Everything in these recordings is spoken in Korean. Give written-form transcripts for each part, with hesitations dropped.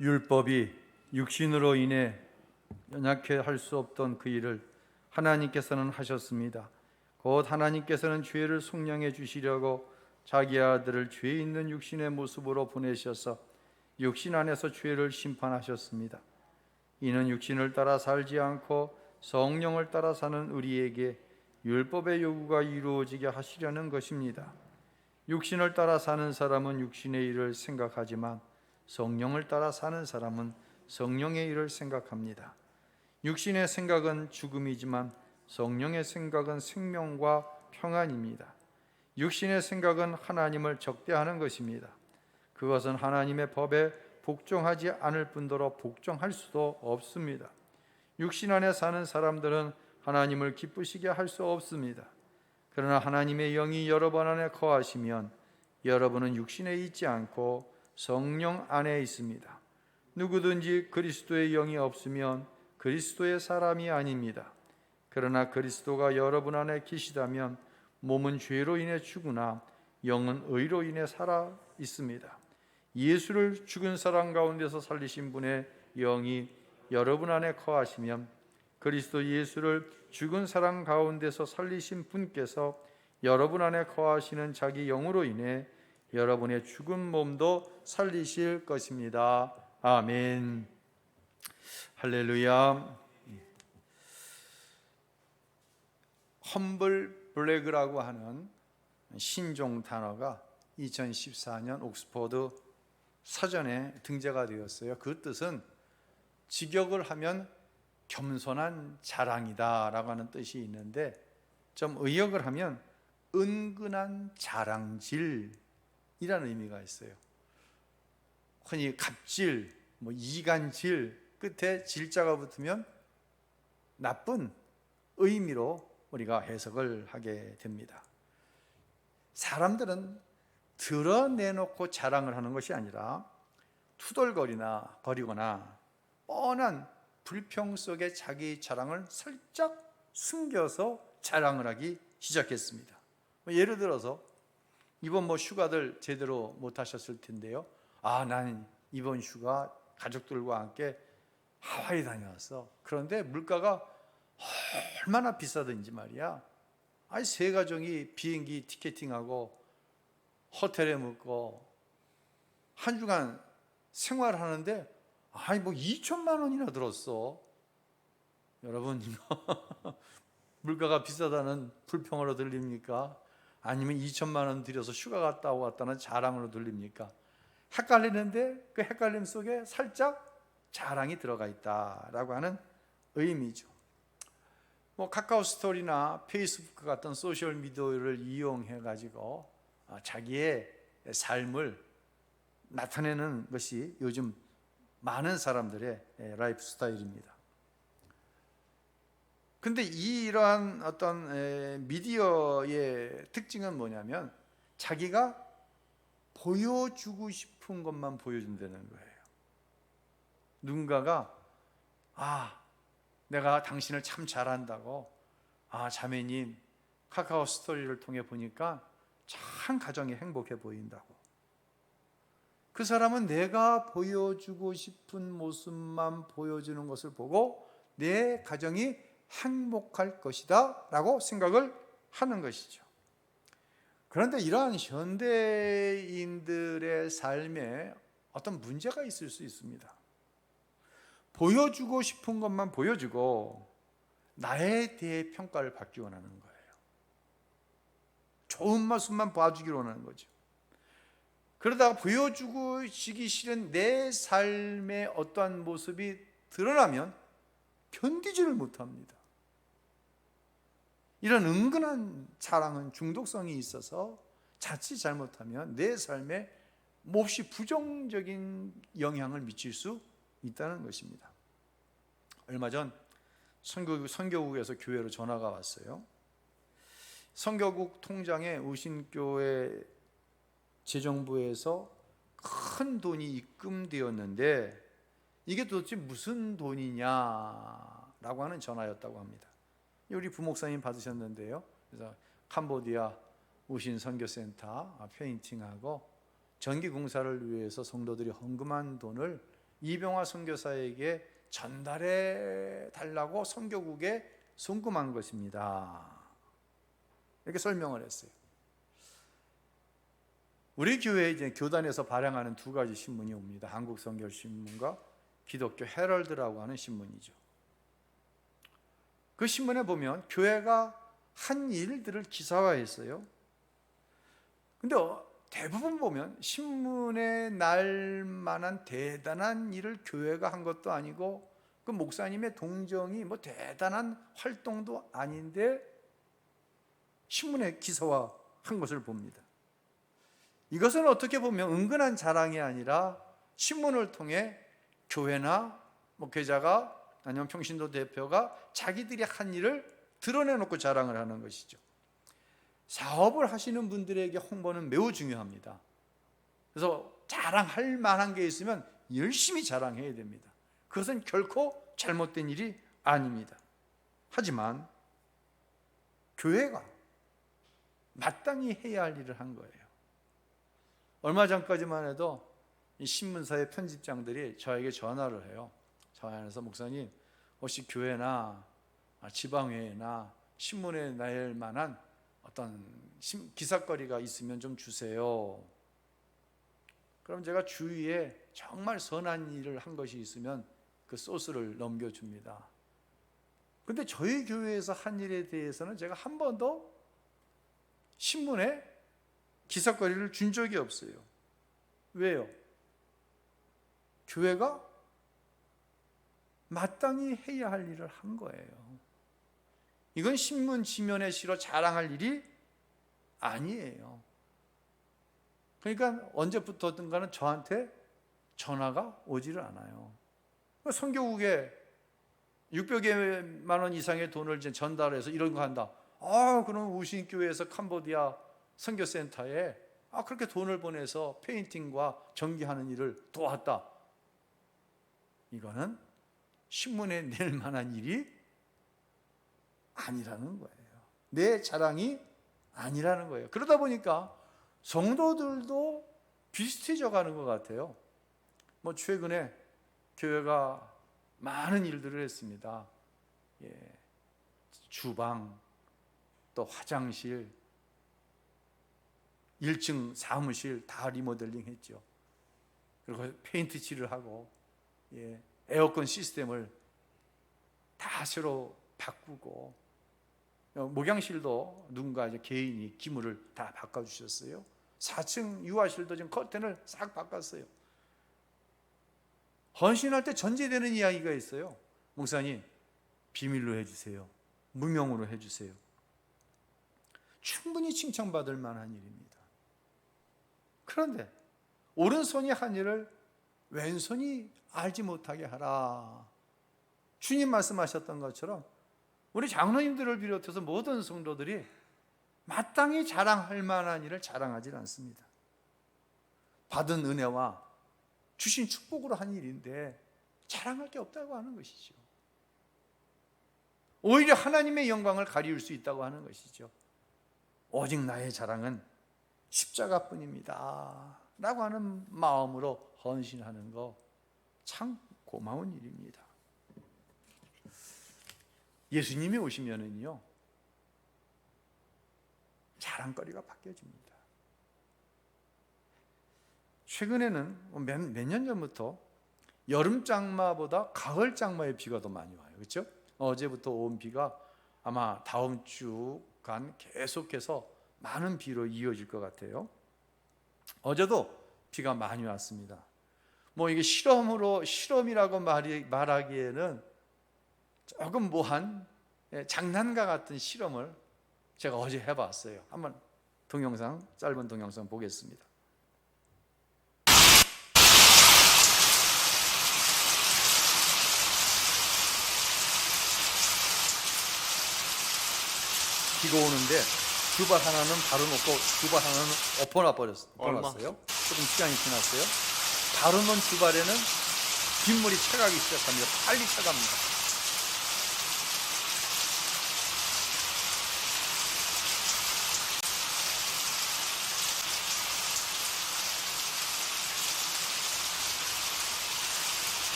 율법이 육신으로 인해 연약해 할 수 없던 그 일을 하나님께서는 하셨습니다. 곧 하나님께서는 죄를 속량해 주시려고 자기 아들을 죄 있는 육신의 모습으로 보내셔서 육신 안에서 죄를 심판하셨습니다. 이는 육신을 따라 살지 않고 성령을 따라 사는 우리에게 율법의 요구가 이루어지게 하시려는 것입니다. 육신을 따라 사는 사람은 육신의 일을 생각하지만 성령을 따라 사는 사람은 성령의 일을 생각합니다. 육신의 생각은 죽음이지만 성령의 생각은 생명과 평안입니다. 육신의 생각은 하나님을 적대하는 것입니다. 그것은 하나님의 법에 복종하지 않을 뿐더러 복종할 수도 없습니다. 육신 안에 사는 사람들은 하나님을 기쁘시게 할 수 없습니다. 그러나 하나님의 영이 여러분 안에 거하시면 여러분은 육신에 있지 않고 성령 안에 있습니다. 누구든지 그리스도의 영이 없으면 그리스도의 사람이 아닙니다. 그러나 그리스도가 여러분 안에 계시다면 몸은 죄로 인해 죽으나 영은 의로 인해 살아 있습니다. 예수를 죽은 사람 가운데서 살리신 분의 영이 여러분 안에 거하시면 그리스도 예수를 죽은 사람 가운데서 살리신 분께서 여러분 안에 거하시는 자기 영으로 인해 여러분의 죽은 몸도 살리실 것입니다. 아멘. 할렐루야. 험블 블레그라고 하는 신종 단어가 2014년 옥스퍼드 사전에 등재가 되었어요. 그 뜻은 직역을 하면 겸손한 자랑이다 라고 하는 뜻이 있는데, 좀 의역을 하면 은근한 자랑질이라는 의미가 있어요. 흔히 갑질, 이간질, 끝에 질자가 붙으면 나쁜 의미로 우리가 해석을 하게 됩니다. 사람들은 드러내놓고 자랑을 하는 것이 아니라 거리거나 뻔한 불평 속에 자기 자랑을 살짝 숨겨서 자랑을 하기 시작했습니다. 예를 들어서 이번 휴가들 제대로 못 하셨을 텐데요. 나는 이번 휴가 가족들과 함께 하와이 다녀왔어. 그런데 물가가 얼마나 비싸든지 말이야. 세 가족이 비행기 티켓팅하고 호텔에 묵고 한 주간 생활하는데 2천만 원이나 들었어. 여러분, 물가가 비싸다는 불평으로 들립니까? 아니면 2천만 원 들여서 휴가 갔다 왔다는 자랑으로 들립니까? 헷갈리는데 그 헷갈림 속에 살짝 자랑이 들어가 있다라고 하는 의미죠. 카카오 스토리나 페이스북 같은 소셜 미디어를 이용해 가지고 자기의 삶을 나타내는 것이 요즘 많은 사람들의 라이프 스타일입니다. 근데 이러한 어떤 미디어의 특징은 뭐냐면 자기가 보여주고 싶은 것만 보여준다는 거예요. 누군가가 내가 당신을 참 잘한다고, 자매님 카카오 스토리를 통해 보니까 참 가정이 행복해 보인다고. 그 사람은 내가 보여주고 싶은 모습만 보여주는 것을 보고 내 가정이 행복할 것이다 라고 생각을 하는 것이죠. 그런데 이러한 현대인들의 삶에 어떤 문제가 있을 수 있습니다. 보여주고 싶은 것만 보여주고 나에 대해 평가를 받기 원하는 거예요. 좋은 모습만 봐주기를 원하는 거죠. 그러다가 보여주고 시기 싫은 내 삶의 어떠한 모습이 드러나면 견디지를 못합니다. 이런 은근한 자랑은 중독성이 있어서 자칫 잘못하면 내 삶에 몹시 부정적인 영향을 미칠 수 있다는 것입니다. 얼마 전 선교국에서 교회로 전화가 왔어요. 선교국 통장에 우신교회 재정부에서 큰 돈이 입금되었는데 이게 도대체 무슨 돈이냐라고 하는 전화였다고 합니다. 우리 부목사님 받으셨는데요. 그래서 캄보디아 우신 선교센터 페인팅하고 전기 공사를 위해서 성도들이 헌금한 돈을 이병화 선교사에게 전달해 달라고 선교국에 송금한 것입니다. 이렇게 설명을 했어요. 우리 교회에 이제 교단에서 발행하는 두 가지 신문이 옵니다. 한국선교신문과 기독교 헤럴드라고 하는 신문이죠. 그 신문에 보면 교회가 한 일들을 기사화했어요. 근데 대부분 보면 신문에 날 만한 대단한 일을 교회가 한 것도 아니고 그 목사님의 동정이 뭐 대단한 활동도 아닌데 신문에 기사화한 것을 봅니다. 이것은 어떻게 보면 은근한 자랑이 아니라 신문을 통해 교회나 목회자가 아니면 평신도 대표가 자기들이 한 일을 드러내놓고 자랑을 하는 것이죠. 사업을 하시는 분들에게 홍보는 매우 중요합니다. 그래서 자랑할 만한 게 있으면 열심히 자랑해야 됩니다. 그것은 결코 잘못된 일이 아닙니다. 하지만 교회가 마땅히 해야 할 일을 한 거예요. 얼마 전까지만 해도 이 신문사의 편집장들이 저에게 전화를 해요. 전화해서 목사님, 혹시 교회나 지방회나 신문에 낼 만한 어떤 기사거리가 있으면 좀 주세요. 그럼 제가 주위에 정말 선한 일을 한 것이 있으면 그 소스를 넘겨줍니다. 근데 저희 교회에서 한 일에 대해서는 제가 한 번도 신문에 기사거리를 준 적이 없어요. 왜요? 교회가 마땅히 해야 할 일을 한 거예요. 이건 신문 지면에 실어 자랑할 일이 아니에요. 그러니까 언제부터든가는 저한테 전화가 오지를 않아요. 선교국에 600만 원 이상의 돈을 이제 전달해서 이런 거 한다. 그럼 우신교회에서 캄보디아 선교센터에 그렇게 돈을 보내서 페인팅과 전기하는 일을 도왔다. 이거는 신문에 낼 만한 일이 아니라는 거예요. 내 자랑이 아니라는 거예요. 그러다 보니까 성도들도 비슷해져 가는 것 같아요. 최근에 교회가 많은 일들을 했습니다. 주방, 또 화장실, 1층 사무실 다 리모델링 했죠. 그리고 페인트 칠을 하고 에어컨 시스템을 다 새로 바꾸고 목양실도 누군가 이제 개인이 기물을 다 바꿔주셨어요. 4층 유아실도 지금 커튼을 싹 바꿨어요. 헌신할 때 전제되는 이야기가 있어요. 목사님, 비밀로 해주세요. 무명으로 해주세요. 충분히 칭찬받을 만한 일입니다. 그런데 오른손이 한 일을 왼손이 알지 못하게 하라. 주님 말씀하셨던 것처럼 우리 장로님들을 비롯해서 모든 성도들이 마땅히 자랑할 만한 일을 자랑하지 않습니다. 받은 은혜와 주신 축복으로 한 일인데 자랑할 게 없다고 하는 것이죠. 오히려 하나님의 영광을 가리울 수 있다고 하는 것이죠. 오직 나의 자랑은 십자가뿐입니다 라고 하는 마음으로 헌신하는 거 참 고마운 일입니다. 예수님이 오시면은요 자랑거리가 바뀌어집니다. 최근에는 몇 년 전부터 여름 장마보다 가을 장마의 비가 더 많이 와요. 그렇죠? 어제부터 온 비가 아마 다음 주간 계속해서 많은 비로 이어질 것 같아요. 어제도 비가 많이 왔습니다. 이게 실험이라고 말하기에는 조금 모한 장난과 같은 실험을 제가 어제 해봤어요. 한번 짧은 동영상 보겠습니다. 비가 오는데 주발 하나는 바로 놓고 주발 하나는 엎어놨어요. 조금 시간이 지났어요. 바로 놓은 주발에는 빗물이 차가기 시작합니다. 빨리 차갑니다.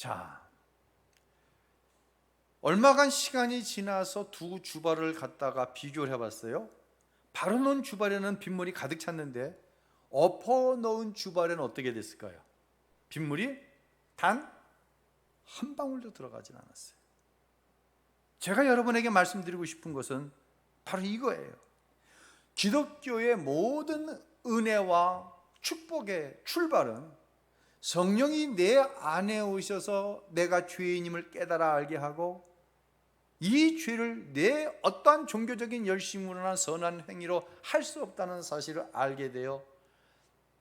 자, 얼마간 시간이 지나서 두 주발을 갖다가 비교를 해봤어요. 바로 놓은 주발에는 빗물이 가득 찼는데 엎어 놓은 주발에는 어떻게 됐을까요? 빗물이 단 한 방울도 들어가진 않았어요. 제가 여러분에게 말씀드리고 싶은 것은 바로 이거예요. 기독교의 모든 은혜와 축복의 출발은 성령이 내 안에 오셔서 내가 죄인임을 깨달아 알게 하고 이 죄를 내 어떠한 종교적인 열심으로나 선한 행위로 할 수 없다는 사실을 알게 되어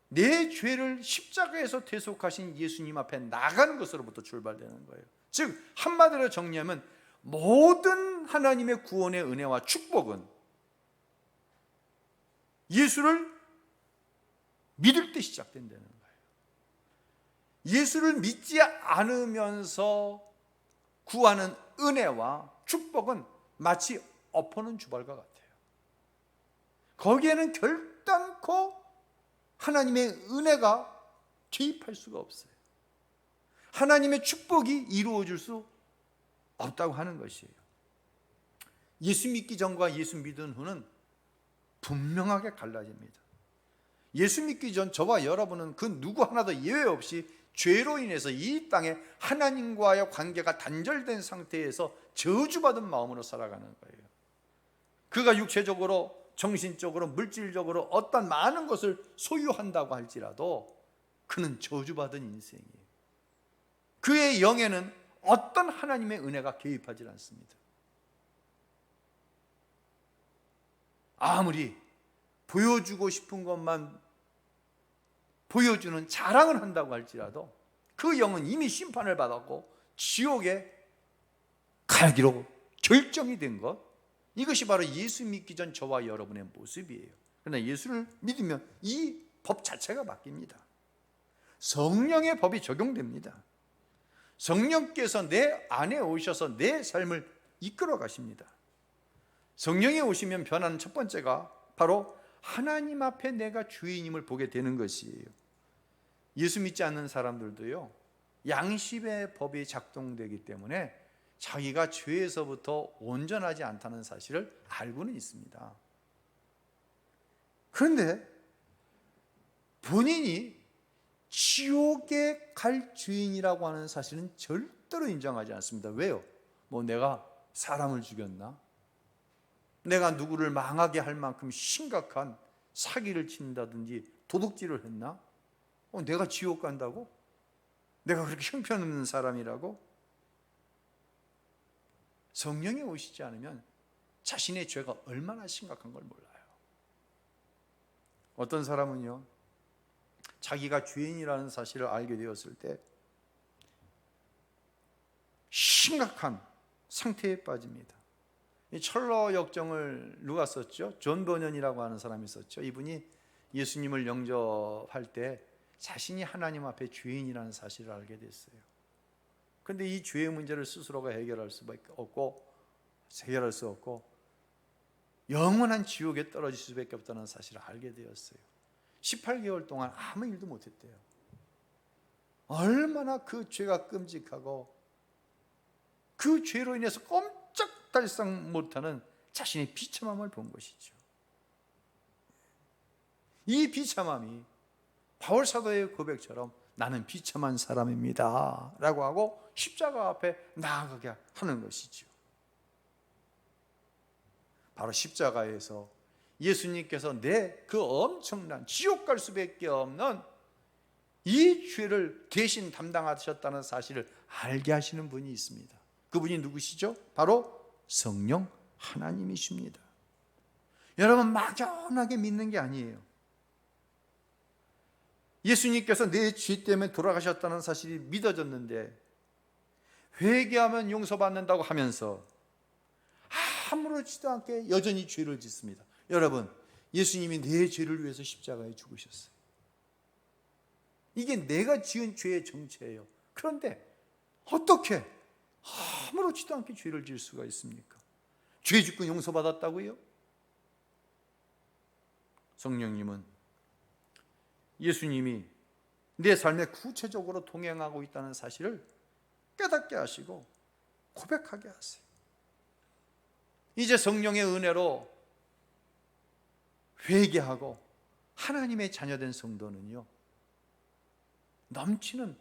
내 죄를 십자가에서 대속하신 예수님 앞에 나가는 것으로부터 출발되는 거예요. 즉 한마디로 정리하면 모든 하나님의 구원의 은혜와 축복은 예수를 믿을 때 시작된다는 거예요. 예수를 믿지 않으면서 구하는 은혜와 축복은 마치 엎어놓은 주발과 같아요. 거기에는 결단코 하나님의 은혜가 개입할 수가 없어요. 하나님의 축복이 이루어질 수 없다고 하는 것이에요. 예수 믿기 전과 예수 믿은 후는 분명하게 갈라집니다. 예수 믿기 전 저와 여러분은 그 누구 하나도 예외 없이 죄로 인해서 이 땅에 하나님과의 관계가 단절된 상태에서 저주받은 마음으로 살아가는 거예요. 그가 육체적으로, 정신적으로, 물질적으로 어떤 많은 것을 소유한다고 할지라도 그는 저주받은 인생이에요. 그의 영에는 어떤 하나님의 은혜가 개입하지 않습니다. 아무리 보여주고 싶은 것만 보여주는 자랑을 한다고 할지라도 그 영은 이미 심판을 받았고 지옥에 가기로 결정이 된 것, 이것이 바로 예수 믿기 전 저와 여러분의 모습이에요. 그러나 예수를 믿으면 이 법 자체가 바뀝니다. 성령의 법이 적용됩니다. 성령께서 내 안에 오셔서 내 삶을 이끌어 가십니다. 성령이 오시면 변하는 첫 번째가 바로 하나님 앞에 내가 죄인임을 보게 되는 것이에요. 예수 믿지 않는 사람들도요, 양심의 법이 작동되기 때문에 자기가 죄에서부터 온전하지 않다는 사실을 알고는 있습니다. 그런데 본인이 지옥에 갈 죄인이라고 하는 사실은 절대로 인정하지 않습니다. 왜요? 내가 사람을 죽였나? 내가 누구를 망하게 할 만큼 심각한 사기를 친다든지 도둑질을 했나? 내가 지옥 간다고? 내가 그렇게 형편없는 사람이라고? 성령이 오시지 않으면 자신의 죄가 얼마나 심각한 걸 몰라요. 어떤 사람은요, 자기가 죄인이라는 사실을 알게 되었을 때 심각한 상태에 빠집니다. 이 철로 역정을 누가 썼죠? 존 버년이라고 하는 사람이 썼죠. 이분이 예수님을 영접할 때 자신이 하나님 앞에 죄인이라는 사실을 알게 됐어요. 그런데 이 죄의 문제를 스스로가 해결할 수 없고 영원한 지옥에 떨어질 수밖에 없다는 사실을 알게 되었어요. 18개월 동안 아무 일도 못했대요. 얼마나 그 죄가 끔찍하고 그 죄로 인해서 꼼짝달싹 못하는 자신의 비참함을 본 것이죠. 이 비참함이 바울 사도의 고백처럼 나는 비참한 사람입니다 라고 하고 십자가 앞에 나아가게 하는 것이죠. 바로 십자가에서 예수님께서 내 그 엄청난 지옥 갈 수밖에 없는 이 죄를 대신 담당하셨다는 사실을 알게 하시는 분이 있습니다. 그분이 누구시죠? 바로 성령 하나님이십니다. 여러분, 막연하게 믿는 게 아니에요. 예수님께서 내 죄 때문에 돌아가셨다는 사실이 믿어졌는데 회개하면 용서받는다고 하면서 아무렇지도 않게 여전히 죄를 짓습니다. 여러분, 예수님이 내 죄를 위해서 십자가에 죽으셨어요. 이게 내가 지은 죄의 정체예요. 그런데 어떻게 아무렇지도 않게 죄를 지을 수가 있습니까? 죄 짓고 용서받았다고요? 성령님은 예수님이 내 삶에 구체적으로 동행하고 있다는 사실을 깨닫게 하시고 고백하게 하세요. 이제 성령의 은혜로 회개하고 하나님의 자녀된 성도는요, 넘치는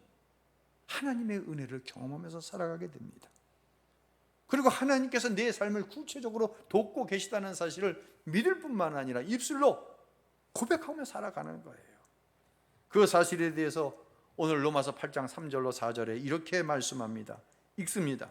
하나님의 은혜를 경험하면서 살아가게 됩니다. 그리고 하나님께서 내 삶을 구체적으로 돕고 계시다는 사실을 믿을 뿐만 아니라 입술로 고백하며 살아가는 거예요. 그 사실에 대해서 오늘 로마서 8장 3절로 4절에 이렇게 말씀합니다. 읽습니다.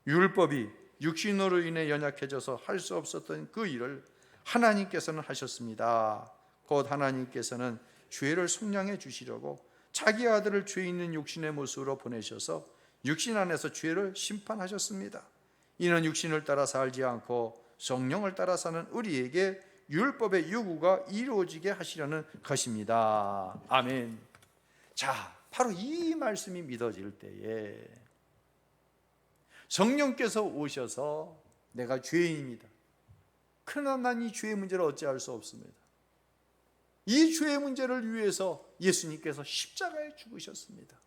율법이 육신으로 인해 연약해져서 할 수 없었던 그 일을 하나님께서는 하셨습니다. 곧 하나님께서는 죄를 속량해 주시려고 자기 아들을 죄 있는 육신의 모습으로 보내셔서 육신 안에서 죄를 심판하셨습니다. 이는 육신을 따라 살지 않고 성령을 따라 사는 우리에게 율법의 요구가 이루어지게 하시려는 것입니다. 아멘. 자, 바로 이 말씀이 믿어질 때에 성령께서 오셔서 내가 죄인입니다. 그러나 난 이 죄의 문제를 어찌할 수 없습니다. 이 죄의 문제를 위해서 예수님께서 십자가에 죽으셨습니다.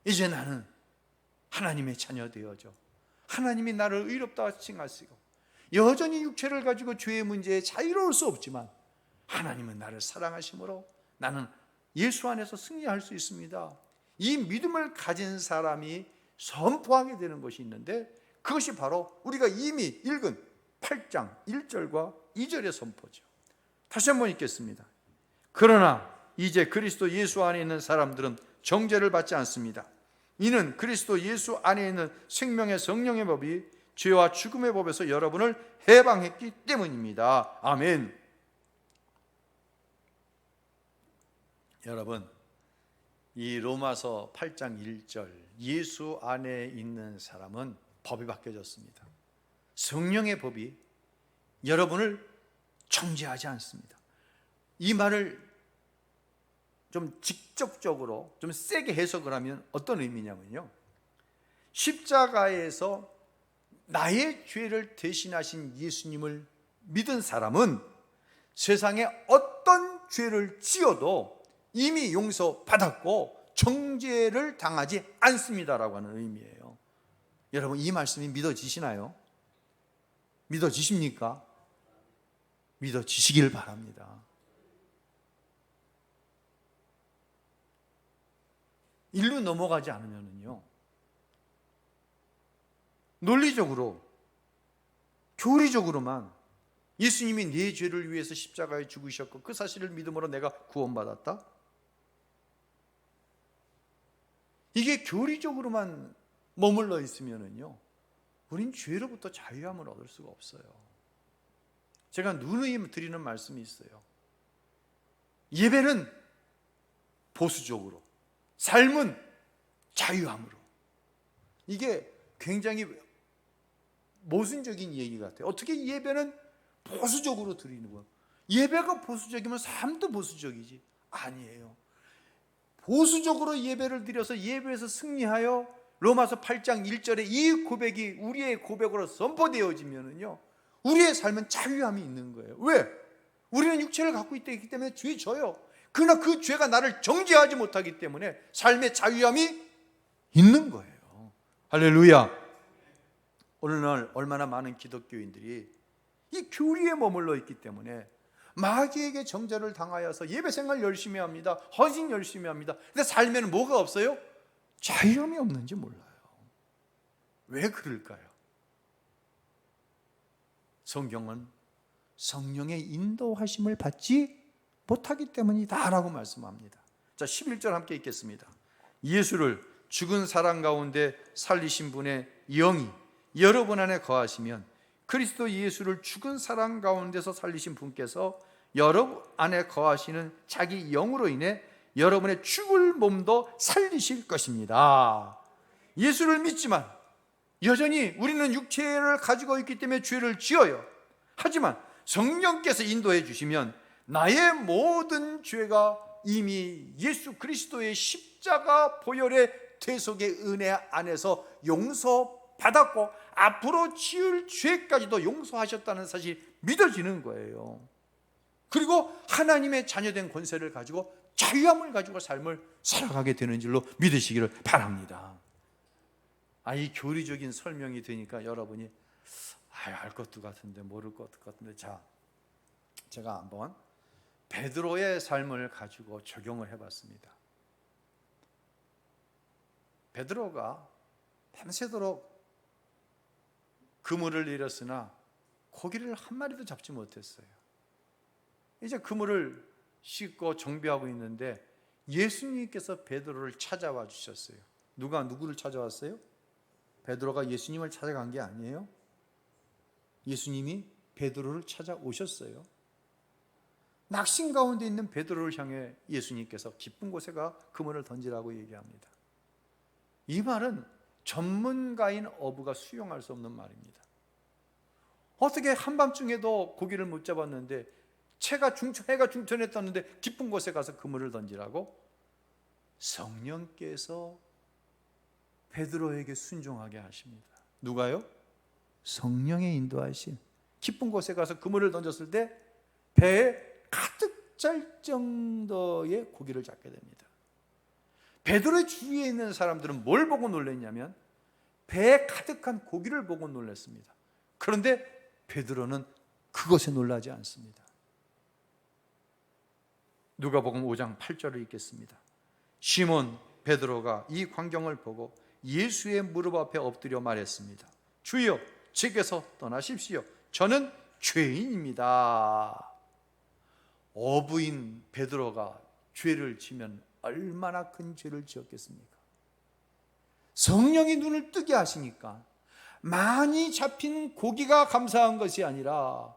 이제 나는 하나님의 자녀 되어져 하나님이 나를 의롭다 칭하시고 여전히 육체를 가지고 죄의 문제에 자유로울 수 없지만 하나님은 나를 사랑하심으로 나는 예수 안에서 승리할 수 있습니다. 이 믿음을 가진 사람이 선포하게 되는 것이 있는데 그것이 바로 우리가 이미 읽은 8장 1절과 2절의 선포죠. 다시 한번 읽겠습니다. 그러나 이제 그리스도 예수 안에 있는 사람들은 정죄를 받지 않습니다. 이는 그리스도 예수 안에 있는 생명의 성령의 법이 죄와 죽음의 법에서 여러분을 해방했기 때문입니다. 아멘. 여러분, 이 로마서 8장 1절 예수 안에 있는 사람은 법이 바뀌어졌습니다. 성령의 법이 여러분을 정죄하지 않습니다. 이 말을 좀 직접적으로 좀 세게 해석을 하면 어떤 의미냐면요, 십자가에서 나의 죄를 대신하신 예수님을 믿은 사람은 세상에 어떤 죄를 지어도 이미 용서받았고 정죄를 당하지 않습니다라고 하는 의미예요. 여러분, 이 말씀이 믿어지시나요? 믿어지십니까? 믿어지시길 바랍니다. 일로 넘어가지 않으면요, 논리적으로 교리적으로만 예수님이 내 죄를 위해서 십자가에 죽으셨고 그 사실을 믿음으로 내가 구원받았다, 이게 교리적으로만 머물러 있으면요 우린 죄로부터 자유함을 얻을 수가 없어요. 제가 누누이 드리는 말씀이 있어요. 예배는 보수적으로, 삶은 자유함으로. 이게 굉장히 모순적인 얘기 같아요. 어떻게 예배는 보수적으로 드리는 거예요? 예배가 보수적이면 삶도 보수적이지. 아니에요. 보수적으로 예배를 드려서 예배에서 승리하여 로마서 8장 1절에 이 고백이 우리의 고백으로 선포되어지면요 우리의 삶은 자유함이 있는 거예요. 왜? 우리는 육체를 갖고 있기 때문에 죄 져요. 그러나 그 죄가 나를 정죄하지 못하기 때문에 삶의 자유함이 있는 거예요. 할렐루야. 오늘날 얼마나 많은 기독교인들이 이 교리에 머물러 있기 때문에 마귀에게 정죄를 당하여서 예배생활 열심히 합니다. 헌신 열심히 합니다. 근데 삶에는 뭐가 없어요? 자유함이 없는지 몰라요. 왜 그럴까요? 성경은 성령의 인도하심을 받지 못하기 때문이다라고 말씀합니다. 자, 11절 함께 읽겠습니다. 예수를 죽은 사람 가운데 살리신 분의 영이 여러분 안에 거하시면 그리스도 예수를 죽은 사람 가운데서 살리신 분께서 여러분 안에 거하시는 자기 영으로 인해 여러분의 죽을 몸도 살리실 것입니다. 예수를 믿지만 여전히 우리는 육체를 가지고 있기 때문에 죄를 지어요. 하지만 성령께서 인도해 주시면 나의 모든 죄가 이미 예수 그리스도의 십자가 보혈의 대속의 은혜 안에서 용서받았고 앞으로 지을 죄까지도 용서하셨다는 사실이 믿어지는 거예요. 그리고 하나님의 자녀된 권세를 가지고 자유함을 가지고 삶을 살아가게 되는 줄로 믿으시기를 바랍니다. 이 교리적인 설명이 되니까 여러분이 알 것도 같은데 모를 것도 같은데, 자, 제가 한번 베드로의 삶을 가지고 적용을 해봤습니다. 베드로가 밤새도록 그물을 내렸으나 고기를 한 마리도 잡지 못했어요. 이제 그물을 씻고 정비하고 있는데 예수님께서 베드로를 찾아와 주셨어요. 누가 누구를 찾아왔어요? 베드로가 예수님을 찾아간 게 아니에요. 예수님이 베드로를 찾아오셨어요. 낙심 가운데 있는 베드로를 향해 예수님께서 깊은 곳에 가 그물을 던지라고 얘기합니다. 이 말은 전문가인 어부가 수용할 수 없는 말입니다. 어떻게 한밤중에도 고기를 못 잡았는데 해가 중천했다는데 깊은 곳에 가서 그물을 던지라고? 성령께서 베드로에게 순종하게 하십니다. 누가요? 성령의 인도하심. 깊은 곳에 가서 그물을 던졌을 때 배에 가득 찰 정도의 고기를 잡게 됩니다. 베드로의 주위에 있는 사람들은 뭘 보고 놀랐냐면 배에 가득한 고기를 보고 놀랐습니다. 그런데 베드로는 그것에 놀라지 않습니다. 누가복음 5장 8절을 읽겠습니다. 시몬 베드로가 이 광경을 보고 예수의 무릎 앞에 엎드려 말했습니다. 주여, 제게서 떠나십시오. 저는 죄인입니다. 어부인 베드로가 죄를 지면 얼마나 큰 죄를 지었겠습니까? 성령이 눈을 뜨게 하시니까 많이 잡힌 고기가 감사한 것이 아니라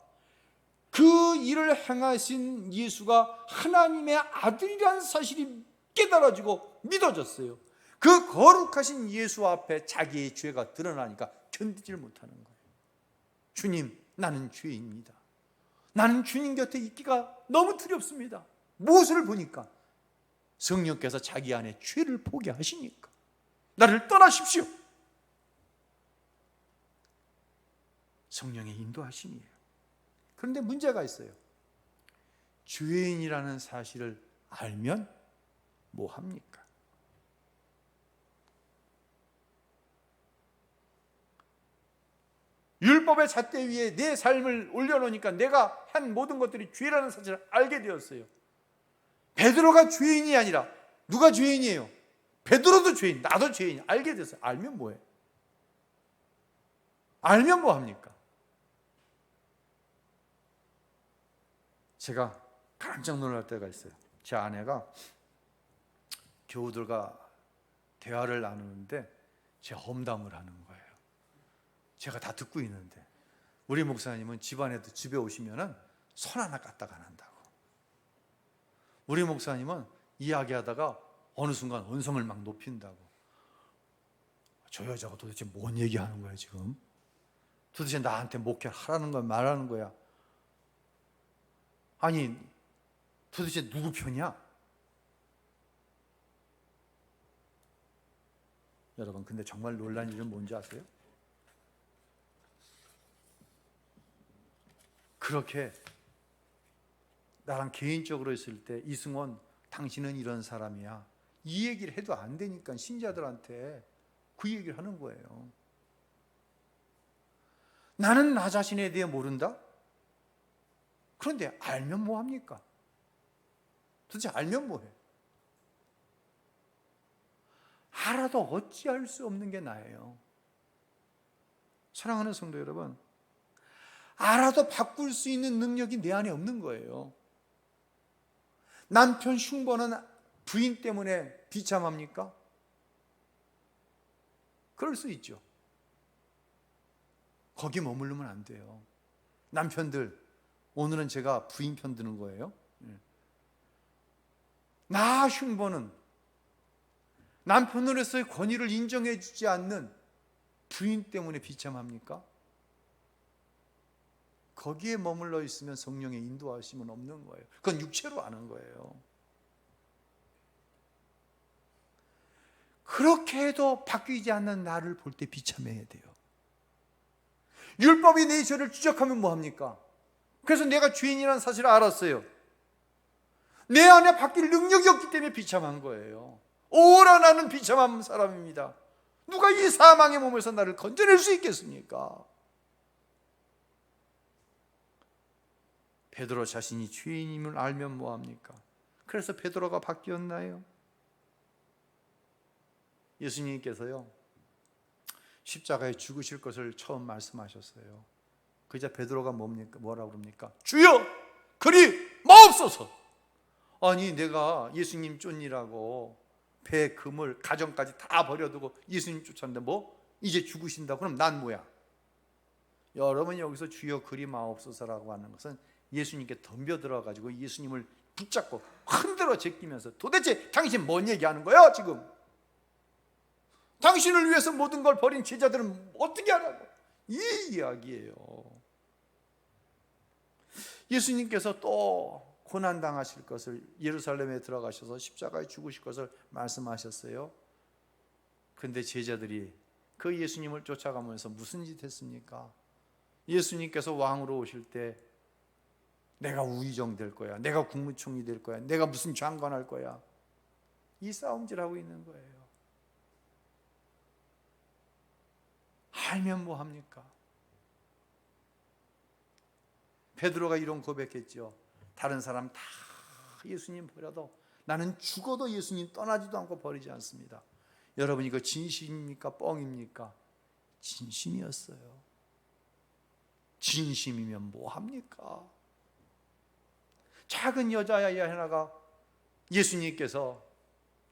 그 일을 행하신 예수가 하나님의 아들이라는 사실이 깨달아지고 믿어졌어요. 그 거룩하신 예수 앞에 자기의 죄가 드러나니까 견디질 못하는 거예요. 주님, 나는 죄인입니다. 나는 주님 곁에 있기가 너무 두렵습니다. 무엇을 보니까? 성령께서 자기 안에 죄를 보게 하시니까 나를 떠나십시오. 성령의 인도하심이에요. 그런데 문제가 있어요. 죄인이라는 사실을 알면 뭐 합니까? 율법의 잣대 위에 내 삶을 올려놓으니까 내가 한 모든 것들이 죄라는 사실을 알게 되었어요. 베드로가 죄인이 아니라 누가 죄인이에요? 베드로도 죄인, 나도 죄인. 알게 됐어요. 알면 뭐해? 알면 뭐 합니까? 제가 깜짝 놀랄 때가 있어요. 제 아내가 교우들과 대화를 나누는데 제 험담을 하는 거예요. 제가 다 듣고 있는데 우리 목사님은 집안에도 집에 오시면은 손 하나 까딱 안 한다고. 우리 목사님은 이야기하다가 어느 순간 언성을 막 높인다고. 저 여자가 도대체 뭔 얘기하는 거야 지금? 도대체 나한테 목회하라는 거야 말하는 거야? 아니 도대체 누구 편이야? 여러분, 근데 정말 놀란 일은 뭔지 아세요? 그렇게 나랑 개인적으로 있을 때 이승원, 당신은 이런 사람이야, 이 얘기를 해도 안 되니까 신자들한테 그 얘기를 하는 거예요. 나는 나 자신에 대해 모른다? 그런데 알면 뭐 합니까? 도대체 알면 뭐해? 알아도 어찌할 수 없는 게 나예요. 사랑하는 성도 여러분, 알아도 바꿀 수 있는 능력이 내 안에 없는 거예요. 남편 흉보는 부인 때문에 비참합니까? 그럴 수 있죠. 거기 머무르면 안 돼요. 남편들, 오늘은 제가 부인 편 드는 거예요. 나 흉보는 남편으로서의 권위를 인정해 주지 않는 부인 때문에 비참합니까? 거기에 머물러 있으면 성령의 인도하심은 없는 거예요. 그건 육체로 아는 거예요. 그렇게 해도 바뀌지 않는 나를 볼 때 비참해야 돼요. 율법이 내 죄를 지적하면 뭐합니까? 그래서 내가 죄인이라는 사실을 알았어요. 내 안에 바뀔 능력이 없기 때문에 비참한 거예요. 오라 나는 비참한 사람입니다. 누가 이 사망의 몸에서 나를 건져낼 수 있겠습니까? 베드로 자신이 죄인임을 알면 뭐합니까? 그래서 베드로가 바뀌었나요? 예수님께서요, 십자가에 죽으실 것을 처음 말씀하셨어요. 그자 베드로가 뭐라고 그럽니까? 주여 그리 마옵소서. 아니 내가 예수님 쫓니라고 배, 금을, 가정까지 다 버려두고 예수님 쫓았는데 뭐 이제 죽으신다고? 그럼 난 뭐야? 여러분 여기서 주여 그리 마옵소서라고 하는 것은 예수님께 덤벼들어가지고 예수님을 붙잡고 흔들어 제끼면서 도대체 당신 뭔 얘기하는 거야 지금? 당신을 위해서 모든 걸 버린 제자들은 어떻게 하라고? 이 이야기예요. 예수님께서 또 고난당하실 것을, 예루살렘에 들어가셔서 십자가에 죽으실 것을 말씀하셨어요. 그런데 제자들이 그 예수님을 쫓아가면서 무슨 짓 했습니까? 예수님께서 왕으로 오실 때 내가 우의정 될 거야, 내가 국무총리 될 거야, 내가 무슨 장관 할 거야, 이 싸움질하고 있는 거예요. 알면 뭐합니까? 베드로가 이런 고백했죠. 다른 사람 다 예수님 버려도 나는 죽어도 예수님 떠나지도 않고 버리지 않습니다. 여러분 이거 진심입니까? 뻥입니까? 진심이었어요. 진심이면 뭐합니까? 작은 여자아이 하나가 예수님께서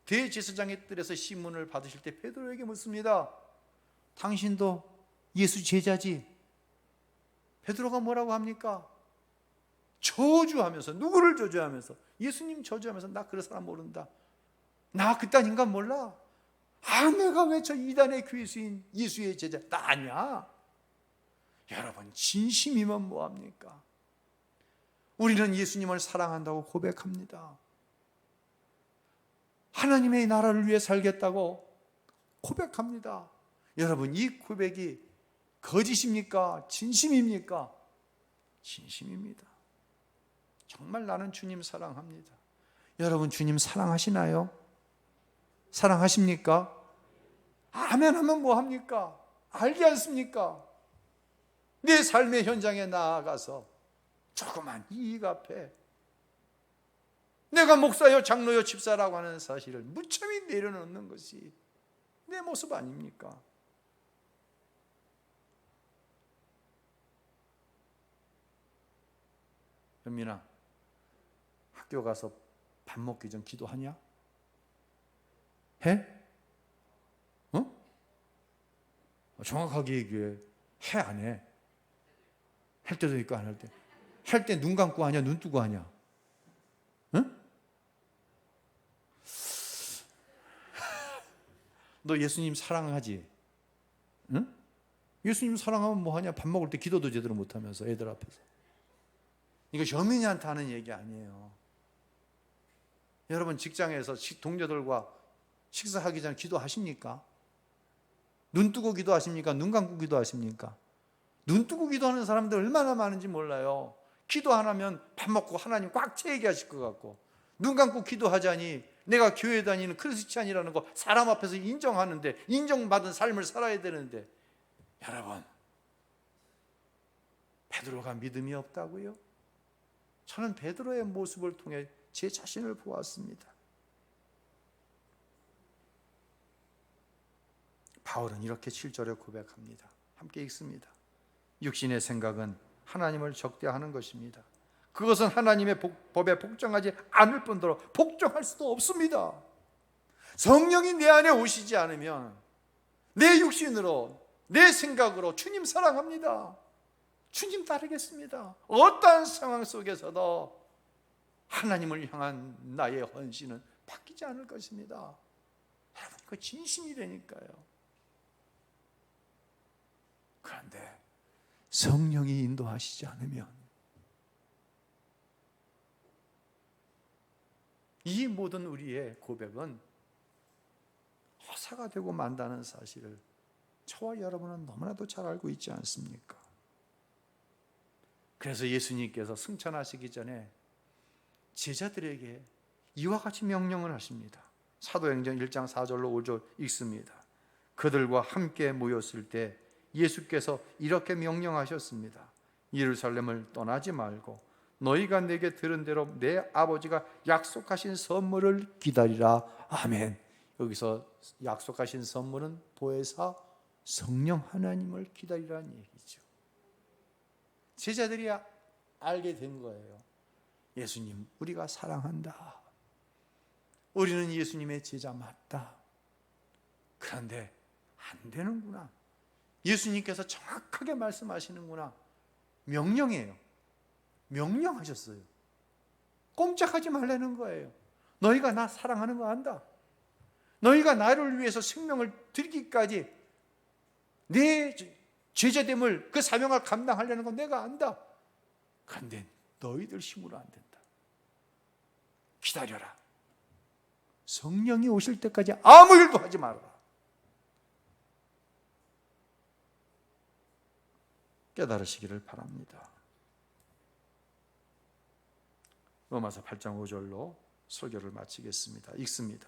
대제사장의 뜰에서 시문을 받으실 때 베드로에게 묻습니다. 당신도 예수 제자지? 베드로가 뭐라고 합니까? 저주하면서, 누구를 저주하면서? 예수님 저주하면서 나 그런 사람 모른다. 나 그딴 인간 몰라. 내가 왜 저 이단의 귀수인 예수의 제자? 나 아니야. 여러분 진심이면 뭐합니까? 우리는 예수님을 사랑한다고 고백합니다. 하나님의 나라를 위해 살겠다고 고백합니다. 여러분 이 고백이 거짓입니까? 진심입니까? 진심입니다. 정말 나는 주님 사랑합니다. 여러분 주님 사랑하시나요? 사랑하십니까? 아멘 하면 뭐합니까? 알지 않습니까? 내 삶의 현장에 나아가서 조그만 이익 앞에 내가 목사요 장로요 집사라고 하는 사실을 무참히 내려놓는 것이 내 모습 아닙니까? 현민아, 학교 가서 밥 먹기 전 기도하냐? 해? 정확하게 얘기해. 해 안 해? 할 때도 있고 안 할 때. 할 때 눈 감고 하냐? 눈 뜨고 하냐? 응? 너 예수님 사랑하지? 응? 예수님 사랑하면 뭐 하냐? 밥 먹을 때 기도도 제대로 못 하면서 애들 앞에서. 이거 현민이한테 하는 얘기 아니에요. 여러분 직장에서 동료들과 식사하기 전에 기도하십니까? 눈 뜨고 기도하십니까? 눈 감고 기도하십니까? 눈 뜨고 기도하는 사람들 얼마나 많은지 몰라요. 기도 안 하면 밥 먹고 하나님 꽉 채게 하실 것 같고, 눈 감고 기도하자니 내가 교회 다니는 크리스찬이라는 거 사람 앞에서 인정하는데, 인정받은 삶을 살아야 되는데, 여러분 베드로가 믿음이 없다고요? 저는 베드로의 모습을 통해 제 자신을 보았습니다. 바울은 이렇게 7절에 고백합니다. 함께 읽습니다. 육신의 생각은 하나님을 적대하는 것입니다. 그것은 하나님의 법에 복종하지 않을 뿐더러 복종할 수도 없습니다. 성령이 내 안에 오시지 않으면 내 육신으로, 내 생각으로 주님 사랑합니다, 주님 따르겠습니다, 어떠한 상황 속에서도 하나님을 향한 나의 헌신은 바뀌지 않을 것입니다. 여러분 그 진심이라니까요. 그런데 성령이 인도하시지 않으면 이 모든 우리의 고백은 허사가 되고 만다는 사실을 저와 여러분은 너무나도 잘 알고 있지 않습니까? 그래서 예수님께서 승천하시기 전에 제자들에게 이와 같이 명령을 하십니다. 사도행전 1장 4절로 5절 읽습니다. 그들과 함께 모였을 때 예수께서 이렇게 명령하셨습니다. 예루살렘을 떠나지 말고 너희가 내게 들은 대로 내 아버지가 약속하신 선물을 기다리라. 아멘. 여기서 약속하신 선물은 보혜사 성령 하나님을 기다리라는 얘기죠. 제자들이 알게 된 거예요. 예수님, 우리가 사랑한다. 우리는 예수님의 제자 맞다. 그런데 안 되는구나. 예수님께서 정확하게 말씀하시는구나. 명령이에요. 명령하셨어요. 꼼짝하지 말라는 거예요. 너희가 나 사랑하는 거 안다. 너희가 나를 위해서 생명을 드리기까지 내 제자됨을, 그 사명을 감당하려는 건 내가 안다. 그런데 너희들 힘으로 안 된다. 기다려라. 성령이 오실 때까지 아무 일도 하지 말아라. 깨달으시기를 바랍니다. 로마서 8장 5절로 설교를 마치겠습니다. 읽습니다.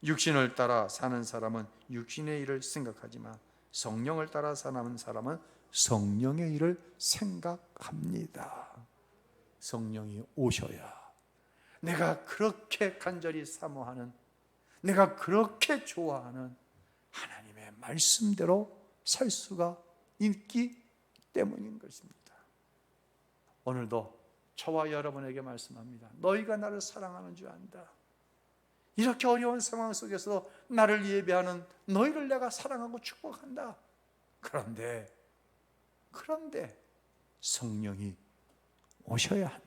육신을 따라 사는 사람은 육신의 일을 생각하지만 성령을 따라 사는 사람은 성령의 일을 생각합니다. 성령이 오셔야 내가 그렇게 간절히 사모하는, 내가 그렇게 좋아하는 하나님의 말씀대로 살 수가 있기 때문인 것입니다. 오늘도 저와 여러분에게 말씀합니다. 너희가 나를 사랑하는 줄 안다. 이렇게 어려운 상황 속에서 나를 예배하는 너희를 내가 사랑하고 축복한다. 그런데 성령이 오셔야 한다.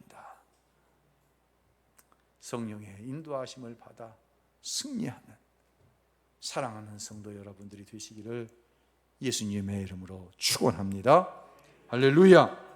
성령의 인도하심을 받아 승리하는, 사랑하는 성도 여러분들이 되시기를 예수님의 이름으로 축원합니다. 할렐루야.